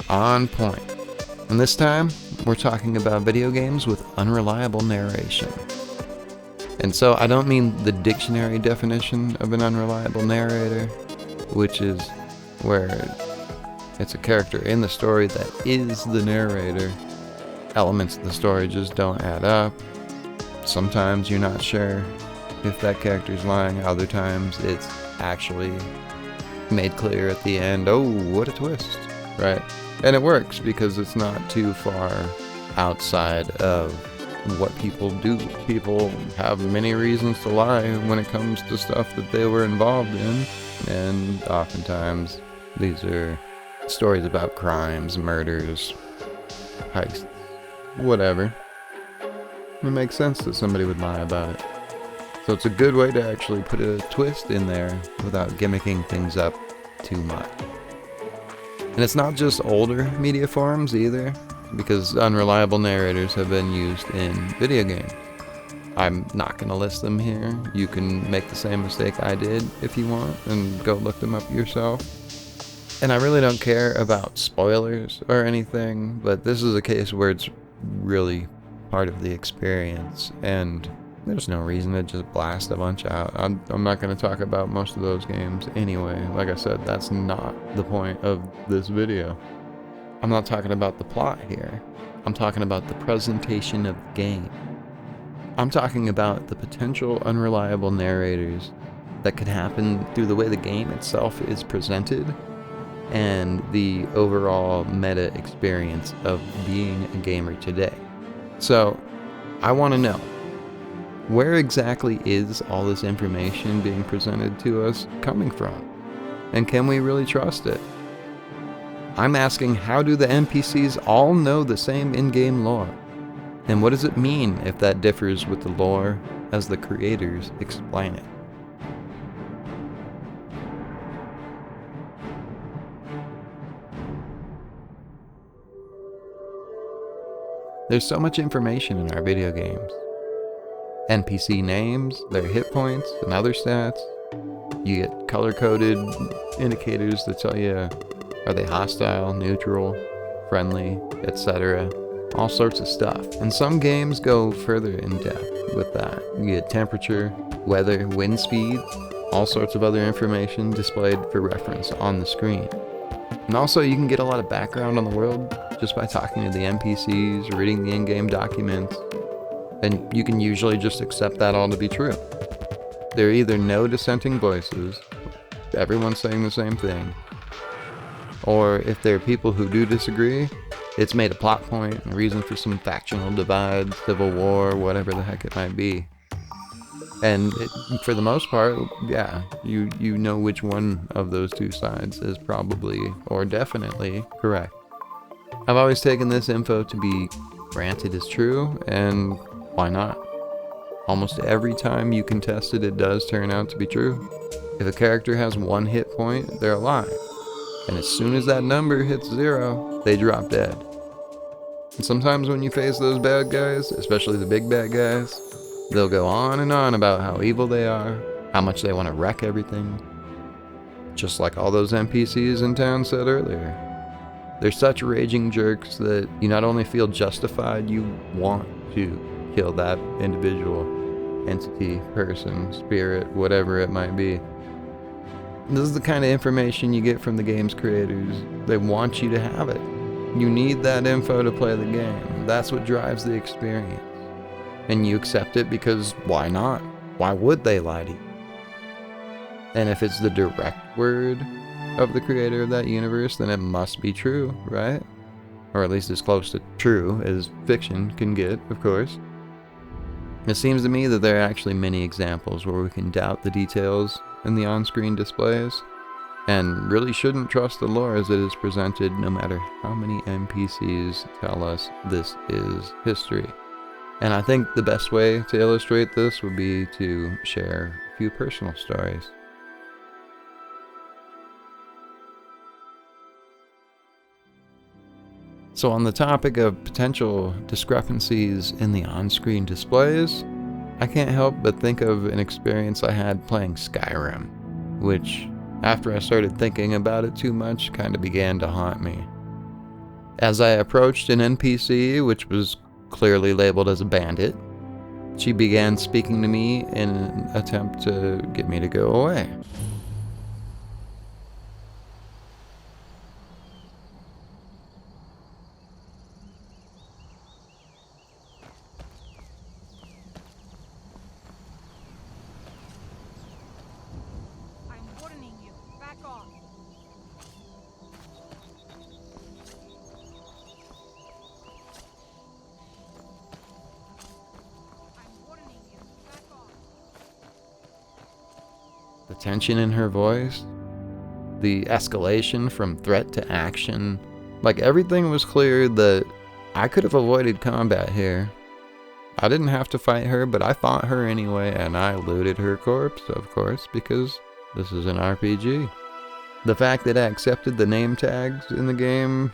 on point. And this time, we're talking about video games with unreliable narration. And so I don't mean the dictionary definition of an unreliable narrator, which is where it's a character in the story that is the narrator. Elements of the story just don't add up. Sometimes you're not sure if that character's lying. Other times it's actually made clear at the end, oh, what a twist, right? And it works because it's not too far outside of what people do. People have many reasons to lie when it comes to stuff that they were involved in, and oftentimes these are stories about crimes, murders, heists, whatever. It makes sense that somebody would lie about it. So it's a good way to actually put a twist in there without gimmicking things up too much. And it's not just older media forms either, because unreliable narrators have been used in video games. I'm not going to list them here. You can make the same mistake I did if you want and go look them up yourself. And I really don't care about spoilers or anything, but this is a case where it's really part of the experience, and there's no reason to just blast a bunch out. I'm not going to talk about most of those games anyway. Like I said, that's not the point of this video. I'm not talking about the plot here. I'm talking about the presentation of the game. I'm talking about the potential unreliable narrators that could happen through the way the game itself is presented and the overall meta experience of being a gamer today. So, I want to know, where exactly is all this information being presented to us coming from? And can we really trust it? I'm asking, how do the NPCs all know the same in-game lore? And what does it mean if that differs with the lore as the creators explain it? There's so much information in our video games. NPC names, their hit points, and other stats. You get color-coded indicators that tell you, are they hostile, neutral, friendly, etc. All sorts of stuff. And some games go further in depth with that. You get temperature, weather, wind speed, all sorts of other information displayed for reference on the screen. And also you can get a lot of background on the world just by talking to the NPCs, reading the in-game documents, and you can usually just accept that all to be true. There are either no dissenting voices, everyone's saying the same thing, or if there are people who do disagree, it's made a plot point, a reason for some factional divide, civil war, whatever the heck it might be. And for the most part, yeah, you know which one of those two sides is probably, or definitely, correct. I've always taken this info to be granted as true, and why not? Almost every time you can test it, it does turn out to be true. If a character has one hit point, they're alive. And as soon as that number hits 0, they drop dead. And sometimes when you face those bad guys, especially the big bad guys, they'll go on and on about how evil they are, how much they want to wreck everything. Just like all those NPCs in town said earlier. They're such raging jerks that you not only feel justified, you want to kill that individual, entity, person, spirit, whatever it might be. This is the kind of information you get from the game's creators. They want you to have it. You need that info to play the game. That's what drives the experience. And you accept it because why not? Why would they lie to you? And if it's the direct word of the creator of that universe, then it must be true, right? Or at least as close to true as fiction can get, of course. It seems to me that there are actually many examples where we can doubt the details in the on-screen displays, and really shouldn't trust the lore as it is presented, no matter how many NPCs tell us this is history. And I think the best way to illustrate this would be to share a few personal stories. So on the topic of potential discrepancies in the on-screen displays, I can't help but think of an experience I had playing Skyrim, which, after I started thinking about it too much, kind of began to haunt me. As I approached an NPC, which was clearly labeled as a bandit, she began speaking to me in an attempt to get me to go away. I'm warning you. Back off. I'm warning you. Back off. The tension in her voice, the escalation from threat to action, like everything was clear that I could have avoided combat here. I didn't have to fight her, but I fought her anyway, and I looted her corpse, of course, because this is an RPG. The fact that I accepted the name tags in the game,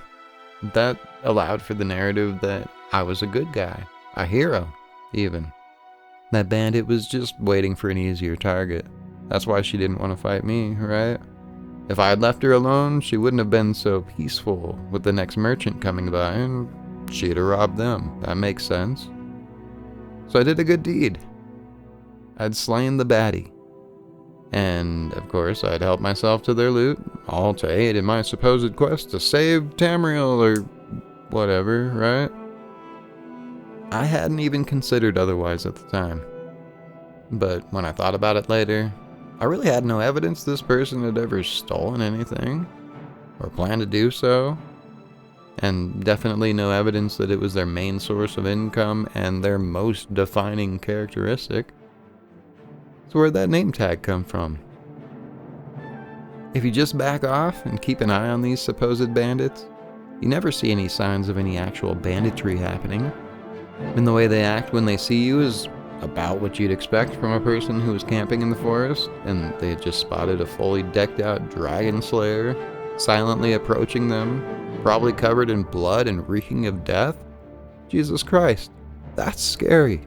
that allowed for the narrative that I was a good guy, a hero, even. That bandit was just waiting for an easier target. That's why she didn't want to fight me, right? If I had left her alone, she wouldn't have been so peaceful with the next merchant coming by, and she'd have robbed them. That makes sense. So I did a good deed. I'd slain the baddie. And, of course, I'd helped myself to their loot, all to aid in my supposed quest to save Tamriel or whatever, right? I hadn't even considered otherwise at the time. But when I thought about it later, I really had no evidence this person had ever stolen anything, or planned to do so, and definitely no evidence that it was their main source of income and their most defining characteristic. So where'd that name tag come from? If you just back off and keep an eye on these supposed bandits, you never see any signs of any actual banditry happening, and the way they act when they see you is about what you'd expect from a person who was camping in the forest and they had just spotted a fully decked out dragon slayer silently approaching them, probably covered in blood and reeking of death. Jesus Christ, that's scary.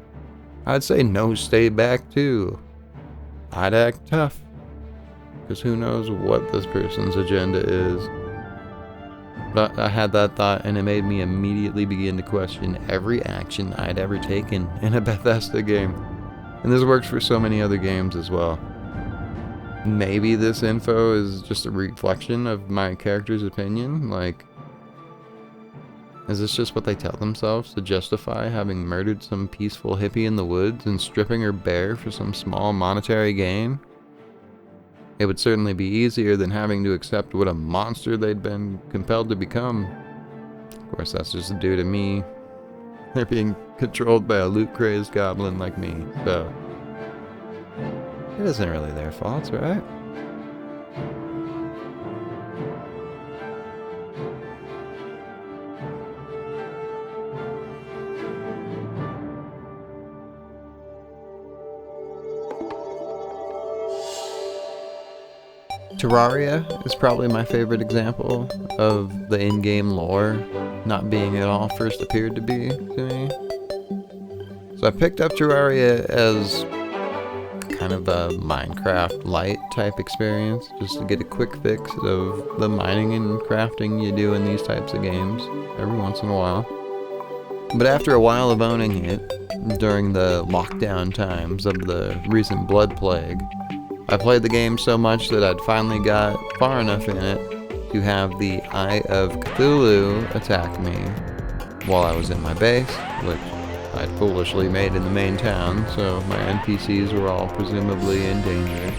I'd say no, stay back too. I'd act tough, because who knows what this person's agenda is. But I had that thought, and it made me immediately begin to question every action I'd ever taken in a Bethesda game. And this works for so many other games as well. Maybe this info is just a reflection of my character's opinion, like, is this just what they tell themselves to justify having murdered some peaceful hippie in the woods and stripping her bare for some small monetary gain? It would certainly be easier than having to accept what a monster they'd been compelled to become. Of course, that's just due to me. They're being controlled by a loot-crazed goblin like me, so it isn't really their fault, right? Terraria is probably my favorite example of the in-game lore not being at all first appeared to be to me. So I picked up Terraria as kind of a Minecraft light type experience, just to get a quick fix of the mining and crafting you do in these types of games every once in a while. But after a while of owning it, during the lockdown times of the recent Blood Plague, I played the game so much that I'd finally got far enough in it to have the Eye of Cthulhu attack me while I was in my base, which I'd foolishly made in the main town, so my NPCs were all presumably in danger.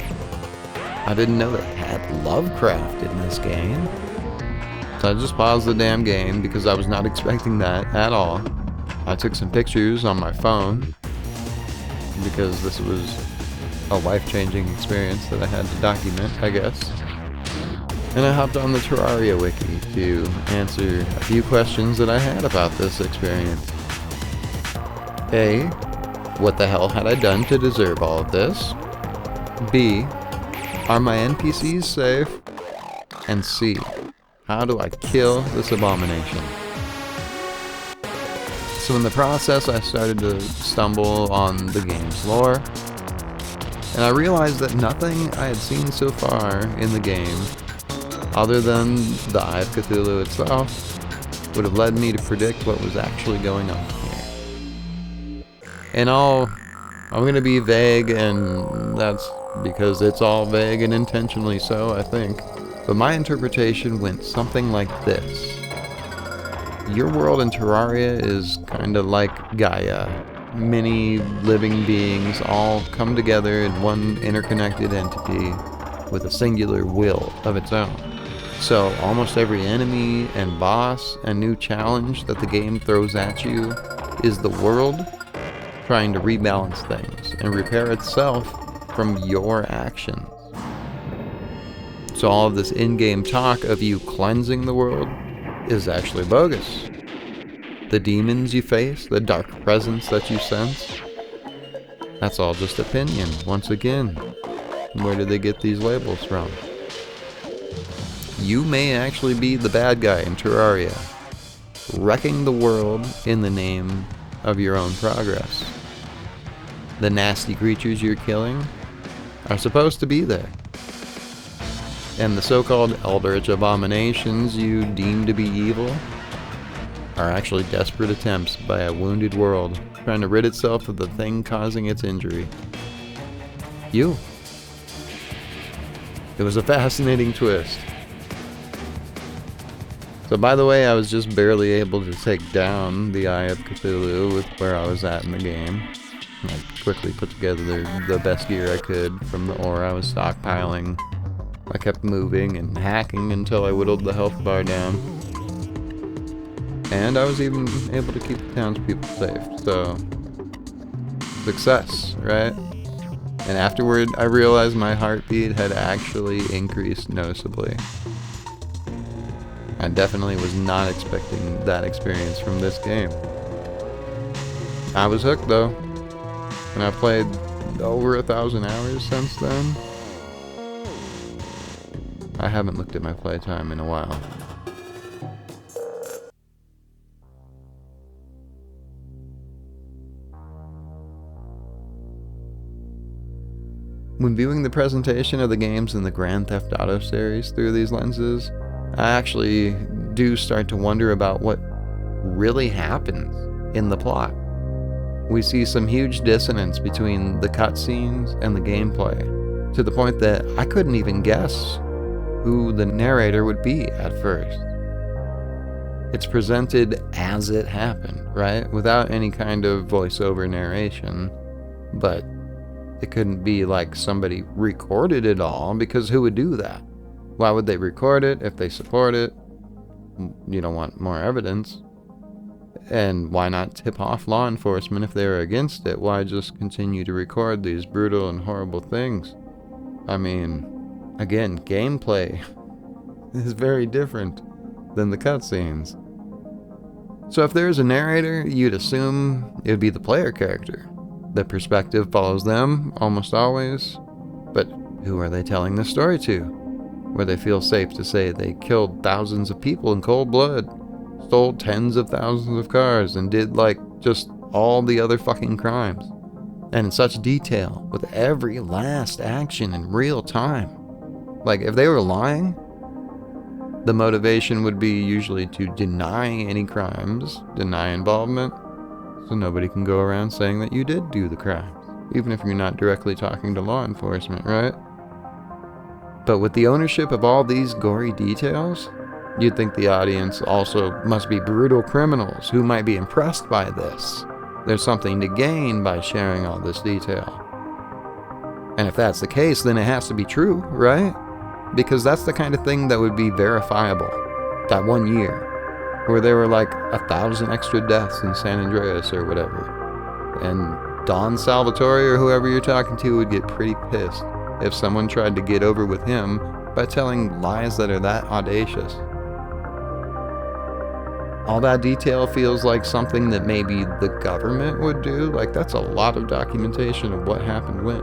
I didn't know they had Lovecraft in this game, so I just paused the damn game because I was not expecting that at all. I took some pictures on my phone because this was a life-changing experience that I had to document, I guess. And I hopped on the Terraria wiki to answer a few questions that I had about this experience. A, what the hell had I done to deserve all of this? B, are my NPCs safe? And C, how do I kill this abomination? So in the process, I started to stumble on the game's lore, and I realized that nothing I had seen so far in the game, other than the Eye of Cthulhu itself, would have led me to predict what was actually going on here. And I'm gonna be vague, and that's because it's all vague and intentionally so, I think. But my interpretation went something like this. Your world in Terraria is kinda like Gaia. Many living beings all come together in one interconnected entity with a singular will of its own. So almost every enemy and boss and new challenge that the game throws at you is the world trying to rebalance things and repair itself from your actions. So all of this in-game talk of you cleansing the world is actually bogus. The demons you face, the dark presence that you sense, that's all just opinion, once again. Where do they get these labels from? You may actually be the bad guy in Terraria, wrecking the world in the name of your own progress. The nasty creatures you're killing are supposed to be there. And the so-called eldritch abominations you deem to be evil are actually desperate attempts by a wounded world trying to rid itself of the thing causing its injury. You. It was a fascinating twist. So by the way, I was just barely able to take down the Eye of Cthulhu with where I was at in the game. I quickly put together the best gear I could from the ore I was stockpiling. I kept moving and hacking until I whittled the health bar down. And I was even able to keep the townspeople safe, so success, right? And afterward, I realized my heartbeat had actually increased noticeably. I definitely was not expecting that experience from this game. I was hooked though, and I've played over 1,000 hours since then. I haven't looked at my playtime in a while. When viewing the presentation of the games in the Grand Theft Auto series through these lenses, I actually do start to wonder about what really happens in the plot. We see some huge dissonance between the cutscenes and the gameplay, to the point that I couldn't even guess who the narrator would be at first. It's presented as it happened, right? Without any kind of voiceover narration, but it couldn't be like somebody recorded it all, because who would do that? Why would they record it if they support it? You don't want more evidence. And why not tip off law enforcement if they're against it? Why just continue to record these brutal and horrible things? I mean, again, gameplay is very different than the cutscenes. So if there's a narrator, you'd assume it would be the player character. The perspective follows them, almost always. But who are they telling the story to? Where they feel safe to say they killed thousands of people in cold blood, stole tens of thousands of cars, and did like just all the other fucking crimes. And in such detail, with every last action in real time. Like, if they were lying, the motivation would be usually to deny any crimes, deny involvement, so nobody can go around saying that you did do the crimes, even if you're not directly talking to law enforcement, right? But with the ownership of all these gory details, you'd think the audience also must be brutal criminals who might be impressed by this. There's something to gain by sharing all this detail. And if that's the case, then it has to be true, right? Because that's the kind of thing that would be verifiable. That 1 year, where there were like 1,000 extra deaths in San Andreas or whatever. And Don Salvatore or whoever you're talking to would get pretty pissed if someone tried to get over with him by telling lies that are that audacious. All that detail feels like something that maybe the government would do. Like, that's a lot of documentation of what happened when.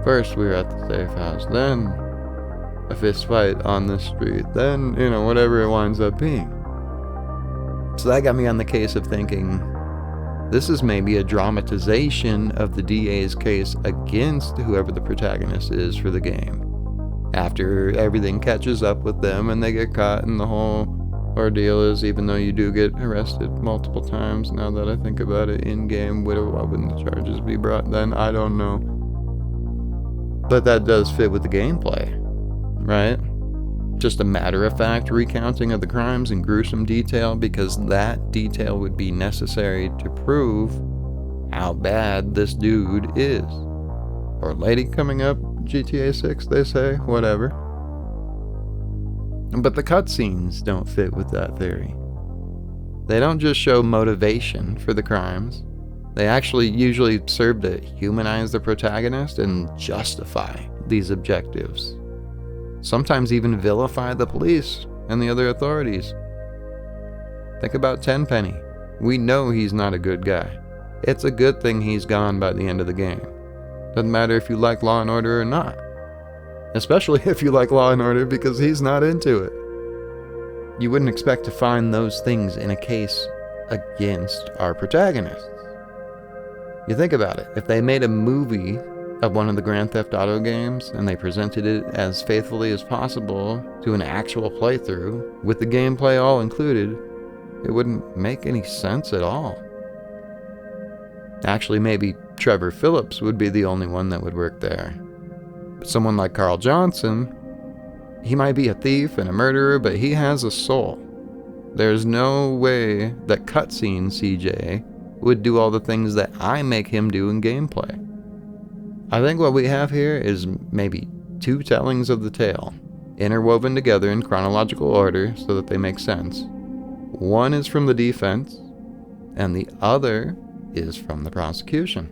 First we were at the safe house, then a fist fight on the street, then, whatever it winds up being. So that got me on the case of thinking, this is maybe a dramatization of the DA's case against whoever the protagonist is for the game. After everything catches up with them and they get caught in the whole ordeal is, even though you do get arrested multiple times. Now that I think about it, in-game, why wouldn't the charges be brought then? I don't know. But that does fit with the gameplay, right? Just a matter-of-fact recounting of the crimes in gruesome detail, because that detail would be necessary to prove how bad this dude is. Or lady coming up, GTA 6, they say, whatever. But the cutscenes don't fit with that theory. They don't just show motivation for the crimes. They actually usually serve to humanize the protagonist and justify these objectives. Sometimes even vilify the police and the other authorities. Think about Tenpenny. We know he's not a good guy. It's a good thing he's gone by the end of the game. Doesn't matter if you like Law & Order or not. Especially if you like Law & Order, because he's not into it. You wouldn't expect to find those things in a case against our protagonists. You think about it. If they made a movie of one of the Grand Theft Auto games and they presented it as faithfully as possible to an actual playthrough, with the gameplay all included, it wouldn't make any sense at all. Actually, maybe Trevor Phillips would be the only one that would work there. But someone like Carl Johnson, he might be a thief and a murderer, but he has a soul. There's no way that cutscene CJ would do all the things that I make him do in gameplay. I think what we have here is maybe two tellings of the tale, interwoven together in chronological order so that they make sense. One is from the defense, and the other is from the prosecution.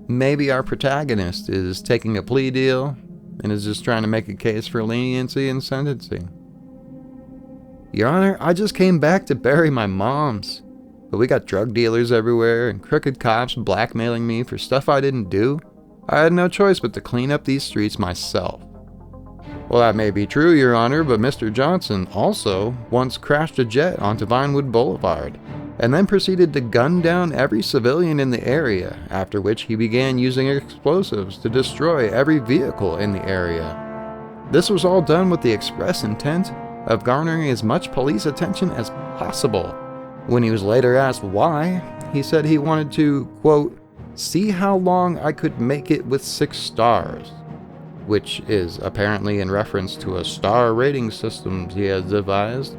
Maybe our protagonist is taking a plea deal and is just trying to make a case for leniency in sentencing. Your Honor, I just came back to bury my moms, but we got drug dealers everywhere and crooked cops blackmailing me for stuff I didn't do. I had no choice but to clean up these streets myself. Well, that may be true, Your Honor, but Mr. Johnson also once crashed a jet onto Vinewood Boulevard, and then proceeded to gun down every civilian in the area, after which he began using explosives to destroy every vehicle in the area. This was all done with the express intent of garnering as much police attention as possible. When he was later asked why, he said he wanted to, quote, see how long I could make it with 6 stars, which is apparently in reference to a star rating system he has devised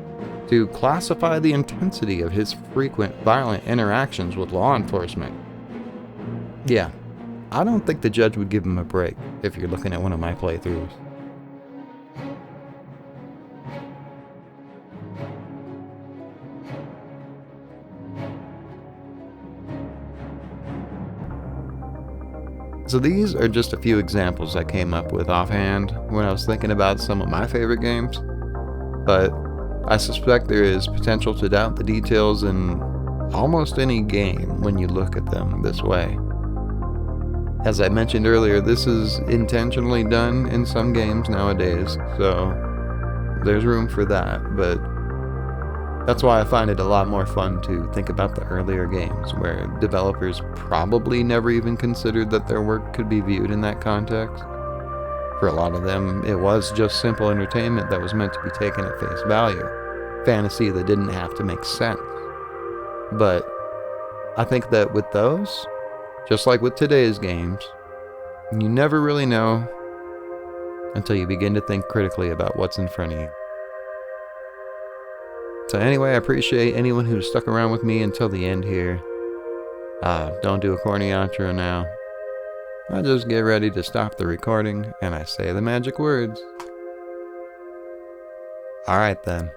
to classify the intensity of his frequent violent interactions with law enforcement. Yeah, I don't think the judge would give him a break if you're looking at one of my playthroughs. So these are just a few examples I came up with offhand when I was thinking about some of my favorite games, but I suspect there is potential to doubt the details in almost any game when you look at them this way. As I mentioned earlier, this is intentionally done in some games nowadays, so there's room for that, but that's why I find it a lot more fun to think about the earlier games, where developers probably never even considered that their work could be viewed in that context. For a lot of them, it was just simple entertainment that was meant to be taken at face value. Fantasy that didn't have to make sense. But I think that with those, just like with today's games, you never really know until you begin to think critically about what's in front of you. So anyway, I appreciate anyone who stuck around with me until the end here. Don't do a corny outro now. I just get ready to stop the recording and I say the magic words. Alright then.